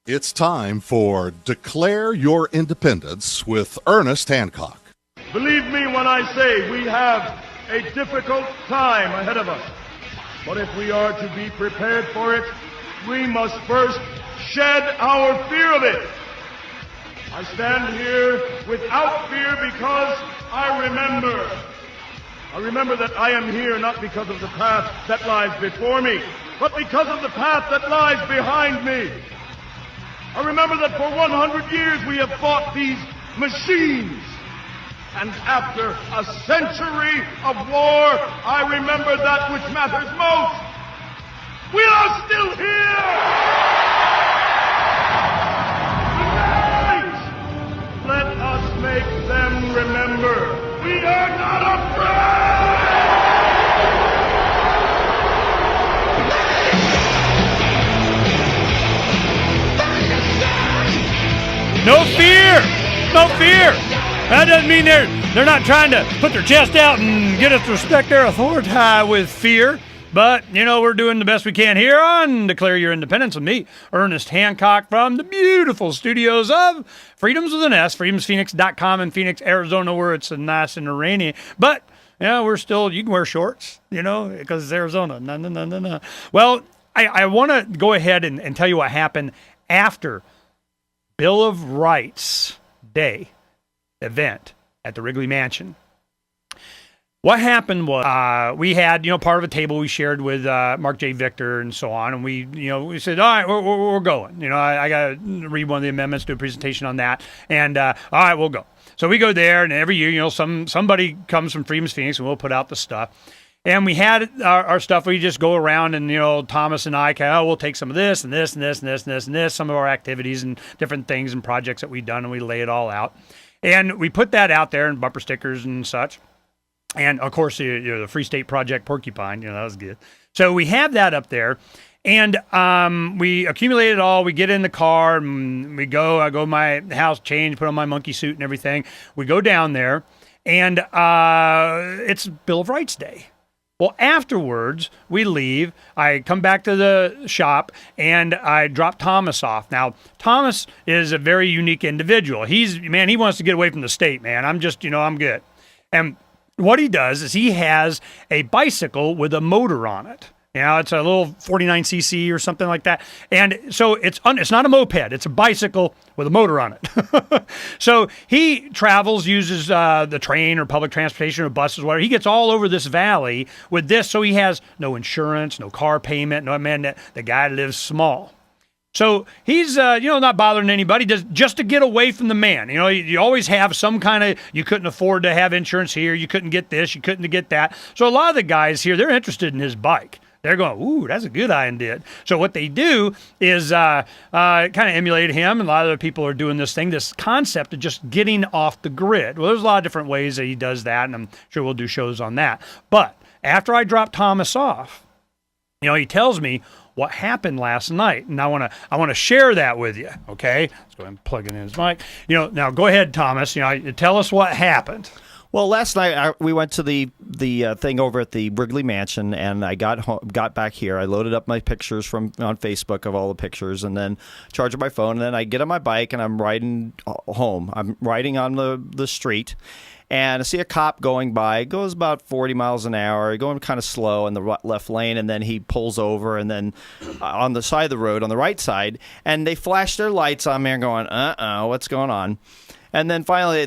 It's time for Declare Your Independence with Ernest Hancock. Believe me when I say we have a difficult time ahead of us. But if we are to be prepared for it, we must first shed our fear of it. I stand here without fear because I remember that I am here not because of the path that lies before me, but because of the path that lies behind me. I remember that for 100 years we have fought these machines. And after a century of war, I remember that which matters most. We are still here! Tonight, let us make them remember we are not afraid! No fear! No fear! That doesn't mean they're not trying to put their chest out and get us to respect their authority with fear. But, we're doing the best we can here on Declare Your Independence with me, Ernest Hancock, from the beautiful studios of Freedoms with an S, freedomsphoenix.com in Phoenix, Arizona, where it's nice and rainy. But, we're still, you can wear shorts, because it's Arizona. No. Well, I want to go ahead and tell you what happened after Bill of Rights Day event at the Wrigley Mansion. What happened was we had, part of a table we shared with Mark J. Victor and so on, and we said, all right, we're going. I got to read one of the amendments, do a presentation on that, and all right, we'll go. So we go there, and every year, somebody comes from Freedom's Phoenix, and we'll put out the stuff. And we had our stuff. We just go around and, Thomas and I, we'll take some of this and this and this and this and this and this, some of our activities and different things and projects that we've done, and we lay it all out. And we put that out there in bumper stickers and such. And, of course, the Free State Project Porcupine, that was good. So we have that up there. And we accumulate it all. We get in the car and we go. I go to my house, change, put on my monkey suit and everything. We go down there, and it's Bill of Rights Day. Well, afterwards, we leave. I come back to the shop, and I drop Thomas off. Now, Thomas is a very unique individual. He wants to get away from the state, man. I'm just, I'm good. And what he does is he has a bicycle with a motor on it. It's a little 49cc or something like that. And so it's not a moped. It's a bicycle with a motor on it. So he travels, uses the train or public transportation or buses, whatever. He gets all over this valley with this, so he has no insurance, no car payment. No, man, the guy lives small. So he's, not bothering anybody, just to get away from the man. You always have some kind of, you couldn't afford to have insurance here, you couldn't get this, you couldn't get that. So a lot of the guys here, they're interested in his bike. They're going, ooh, that's a good idea. So what they do is kind of emulate him, and a lot of other people are doing this concept of just getting off the grid. Well, there's a lot of different ways that he does that, and I'm sure we'll do shows on that. But after I drop Thomas off, he tells me what happened last night, and I want to share that with you. Okay, let's go ahead and plug it in his mic. Now go ahead, Thomas. Tell us what happened. Well, last night we went to the thing over at the Wrigley Mansion, and I got back here. I loaded up my pictures on Facebook of all the pictures, and then charged my phone. And then I get on my bike and I'm riding home. I'm riding on the street, and I see a cop going by. It goes about 40 miles an hour, going kind of slow in the left lane, and then he pulls over, and then on the side of the road, on the right side, and they flash their lights on me and going, what's going on? And then finally,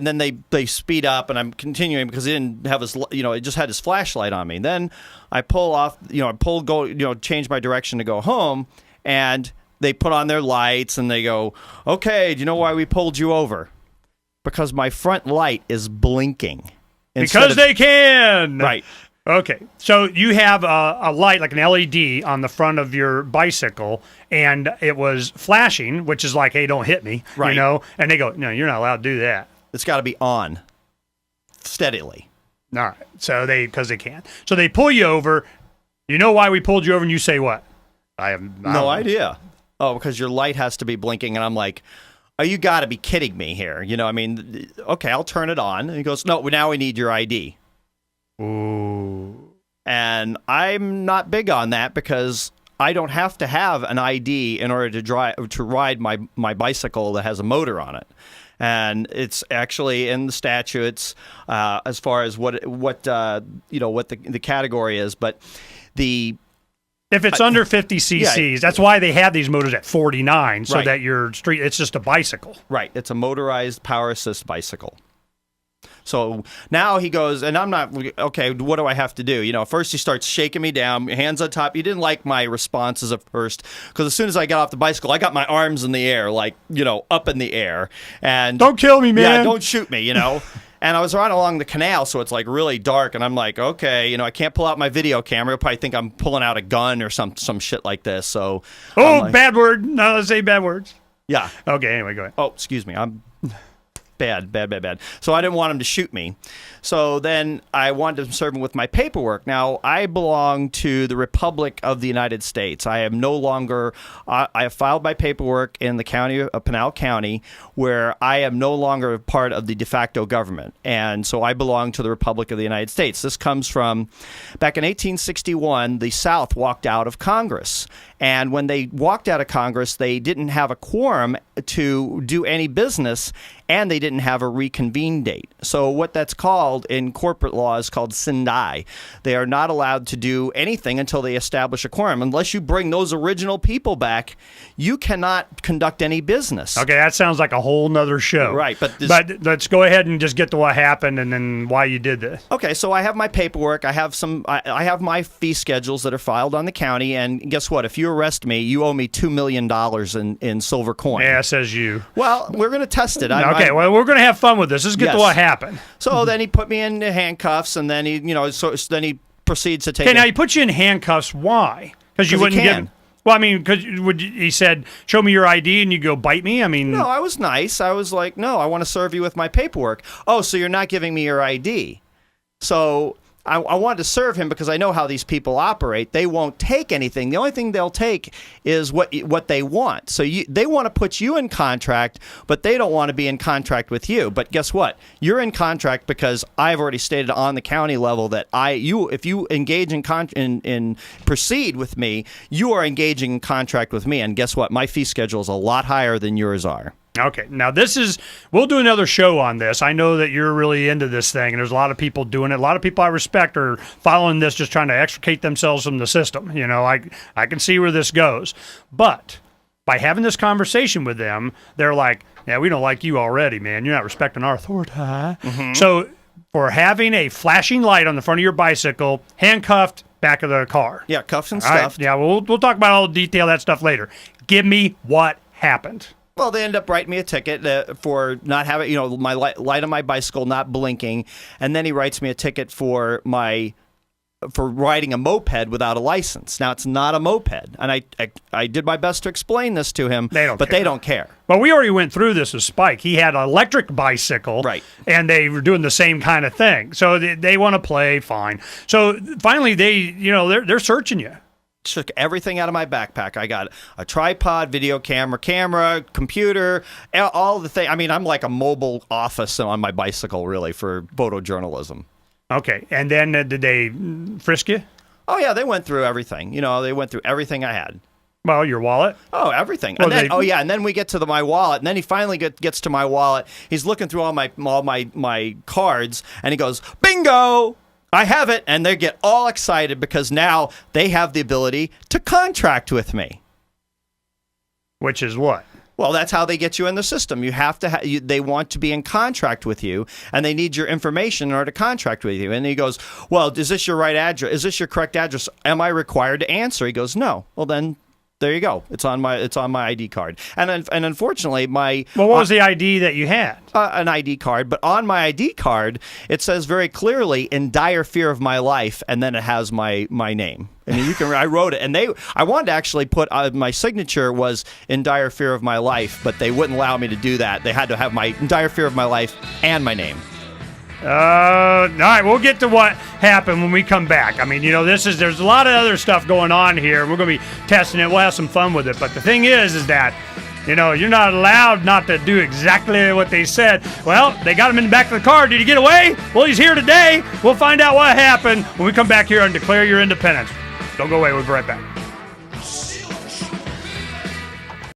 they speed up, and I'm continuing because he didn't have his, he just had his flashlight on me. Then I pull off, change my direction to go home, and they put on their lights, and they go, okay, do you know why we pulled you over? Because my front light is blinking. Because they can! Right. Okay, so you have a light, like an LED, on the front of your bicycle, and it was flashing, which is like, hey, don't hit me, right. And they go, no, you're not allowed to do that. It's got to be on steadily. All right, so because they can. So they pull you over. You know why we pulled you over, and you say what? I have no idea. Oh, because your light has to be blinking, and I'm like, oh, you got to be kidding me here. Okay, I'll turn it on. And he goes, no, now we need your ID. Ooh. And I'm not big on that because I don't have to have an ID in order to ride my bicycle that has a motor on it. And it's actually in the statutes as far as what the category is, but if it's under 50 cc's, that's why they have these motors at 49, so that it's just a bicycle. Right. It's a motorized power assist bicycle. So now he goes, and I'm not, okay, what do I have to do? First he starts shaking me down, hands on top. He didn't like my responses at first, because as soon as I got off the bicycle, I got my arms in the air, like, up in the air. And don't kill me, man. Yeah, don't shoot me, And I was right along the canal, so it's like really dark, and I'm like, okay, I can't pull out my video camera. He'll probably think I'm pulling out a gun or some shit like this. So, bad word. No, let's say bad words. Yeah. Okay. Anyway, go ahead. Oh, excuse me. I'm bad. So I didn't want him to shoot me. So then I wanted to serve him with my paperwork. Now, I belong to the Republic of the United States. I am no longer, I have filed my paperwork in the county of Pinal County, where I am no longer part of the de facto government. And so I belong to the Republic of the United States. This comes from back in 1861, the South walked out of Congress. And when they walked out of Congress, they didn't have a quorum to do any business, and they didn't have a reconvene date. So what that's called in corporate law is called sindai. They are not allowed to do anything until they establish a quorum. Unless you bring those original people back, you cannot conduct any business. Okay, that sounds like a whole nother show. Right. But let's go ahead and just get to what happened and then why you did this. Okay, so I have my paperwork. I have I have my fee schedules that are filed on the county, and guess what? If you arrest me, you owe me $2 million in silver coin. Yeah, says you. Well, we're going to test it. Well, we're going to have fun with this. Let's get to what happened. So then he put me in handcuffs, and then then he proceeds to take. Okay, now he put you in handcuffs. Why? Because you wouldn't get. Well, I mean, because he said, "Show me your ID," and you go, "Bite me." I mean, no, I was nice. I was like, "No, I want to serve you with my paperwork." Oh, so you're not giving me your ID? So I wanted to serve him because I know how these people operate. They won't take anything. The only thing they'll take is what they want. So they want to put you in contract, but they don't want to be in contract with you. But guess what? You're in contract because I've already stated on the county level that if you engage in proceed with me, you are engaging in contract with me. And guess what? My fee schedule is a lot higher than yours are. Okay, now we'll do another show on this. I know that you're really into this thing, and there's a lot of people doing it. A lot of people I respect are following this, just trying to extricate themselves from the system. I can see where this goes. But by having this conversation with them, they're like, yeah, we don't like you already, man. You're not respecting our authority. Mm-hmm. So for having a flashing light on the front of your bicycle, handcuffed, back of the car. Yeah, cuffs and stuff. Right, yeah, we'll talk about all the detail of that stuff later. Give me what happened. Well, they end up writing me a ticket for not having, my light on my bicycle not blinking, and then he writes me a ticket for riding a moped without a license. Now, it's not a moped, and I did my best to explain this to him, they don't care. Well, we already went through this with Spike. He had an electric bicycle, right, and they were doing the same kind of thing. So they want to play, fine. So finally, they're searching you. Took everything out of my backpack. I got a tripod, video camera, computer, all the things. I mean, I'm like a mobile office on my bicycle, really, for photojournalism. Okay, and then did they frisk you? Oh, yeah, they went through everything. They went through everything I had. Well, your wallet? Oh, everything. Well, and then we get to my wallet, and then he finally gets to my wallet. He's looking through all my cards, and he goes, bingo! I have it, and they get all excited because now they have the ability to contract with me. Which is what? Well, that's how they get you in the system. You have to. They want to be in contract with you, and they need your information in order to contract with you. And he goes, "Well, is this your right address? Is this your correct address? Am I required to answer?" He goes, "No." Well, then there you go. It's on my ID card. And unfortunately, what was the ID that you had? An ID card. But on my ID card, it says very clearly, "In dire fear of my life," and then it has my name. I mean, I wrote it, and I wanted to actually put my signature was "In dire fear of my life," but they wouldn't allow me to do that. They had to have my "In dire fear of my life" and my name. All right, we'll get to what happened when we come back. I mean, there's a lot of other stuff going on here. We're going to be testing it. We'll have some fun with it. But the thing is that, you're not allowed not to do exactly what they said. Well, they got him in the back of the car. Did he get away? Well, he's here today. We'll find out what happened when we come back here and declare your independence. Don't go away. We'll be right back.